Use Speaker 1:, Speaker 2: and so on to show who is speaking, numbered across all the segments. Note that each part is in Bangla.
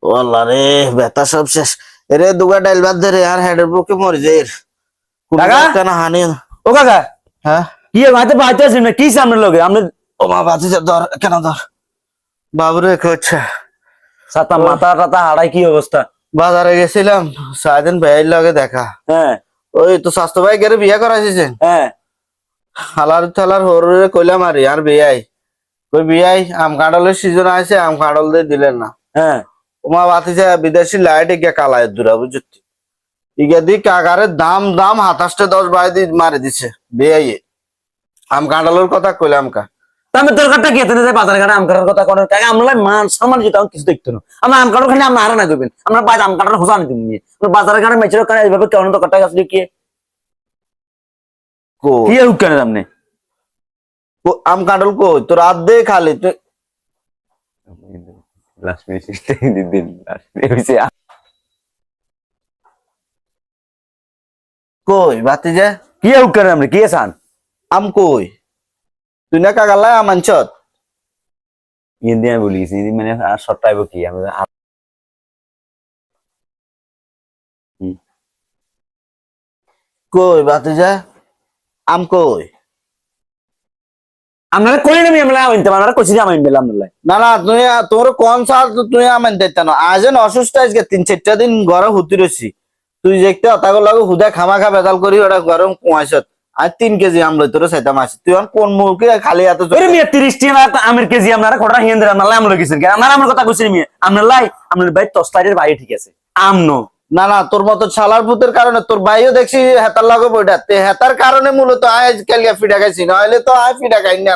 Speaker 1: ওয়াল্লা রে ব্যথা সব শেষ। এরে দুগা ডাইল ভাত দে রে আর হেডের বুকে মরে যায় এর।
Speaker 2: কাকা
Speaker 1: কেন হানি?
Speaker 2: ও কাকা
Speaker 1: হ্যাঁ
Speaker 2: কি মাইতে পাইতে আছেন না কি সামনে লগে আপনি
Speaker 1: ও মা বাঁচিছে ধর কেন ধর বাবুরে করছে।
Speaker 2: সাতা
Speaker 1: ও
Speaker 2: মাথা টাতা হাড়াই কি অবস্থা?
Speaker 1: বাজারে গেছিলাম সারাদিন ভাইয়ের লগে দেখা।
Speaker 2: হ্যাঁ
Speaker 1: ওই তো স্বাস্থ্য ভাই গেলে বিয়ে করাইছেন
Speaker 2: হ্যাঁ
Speaker 1: হালার থালার হরে কইলাম আরে আর বিয়াই ওই বিয়াই আম কাঁঠালের সিজন আছে আম কাঁঠাল দিয়ে দিলেন না।
Speaker 2: হ্যাঁ
Speaker 1: ওমা বাতিছে বিদেশি লাইট গিয়া কালায় দূরা বুঝছি ইগা দি কাকারের দাম দাম ২৭-১০ দিয়ে মারি দিছে বিয়াই আম কাঁঠালের কথা কইলাম কা।
Speaker 2: আমি দরকারটা কি এতে যে বাজার ঘাটে আম কাটার কথা কোন কাকা আমলা মান সম্মান যেটা কিছু দেখতো না আমরা আম কাটার খালি আমরা আর না করবেন আমরা বাজ আম কাটার হোসা নিতে নিয়ে আমরা বাজার ঘাটে মেচের কানে এইভাবে কেমন দরকারটা আসলে কি
Speaker 1: কই
Speaker 2: কি হুকানে আপনি
Speaker 1: আম কাঁঠাল কই তোর রাত দে খালি তুই
Speaker 2: লাস্ট মিনিট দিন লাস্ট হইছে
Speaker 1: কই বাতিজা
Speaker 2: কি হুকানে আপনি কি আছেন
Speaker 1: আম কই তুই না কাকালাই আম আনছত
Speaker 2: ইন্ডিয়া বলিছি মানে আর শর্ট টাইপ কি আমরা
Speaker 1: কই বাতিজা আম কই?
Speaker 2: আমরা কই না আমরা আনতে আমরা কইছি আমি বেলাম না
Speaker 1: না না তুই তোর কোন সাল তুই আমেন দিতে না আজ অসুস্থ আজকে ৩-৪টা দিন ঘরে হুতি রয়েছি তুই দেখতে অতাগো লাগো হুদা খামা খা বেদাল করি ওটা গরম কুয়াশত আর ৩ কেজি আম লই তোর চাইতাম আসি তুই কোন মুখে খালি এত
Speaker 2: ওরে মিয়া 30 টাকা আমের কেজি আপনারা কোটা হিন্দ আমরা আম লগেছেন কি আমরা আমার কথা কইছি মিয়া আমরা লাই আমরা ভাই তস্তারের ভাই ঠিক আছে আম নো
Speaker 1: না না তোর মতো ছালার ভূতের কারণে তোর ভাইও দেখছি হেতার লাগো বইটা হেতার কারণে মূলত আজকাল ফিডা খাইছি নইলে তো আয় ফিডা খাই না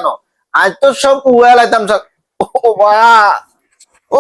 Speaker 1: আজ তো সব উয়া লাইতাম সব ও বা ও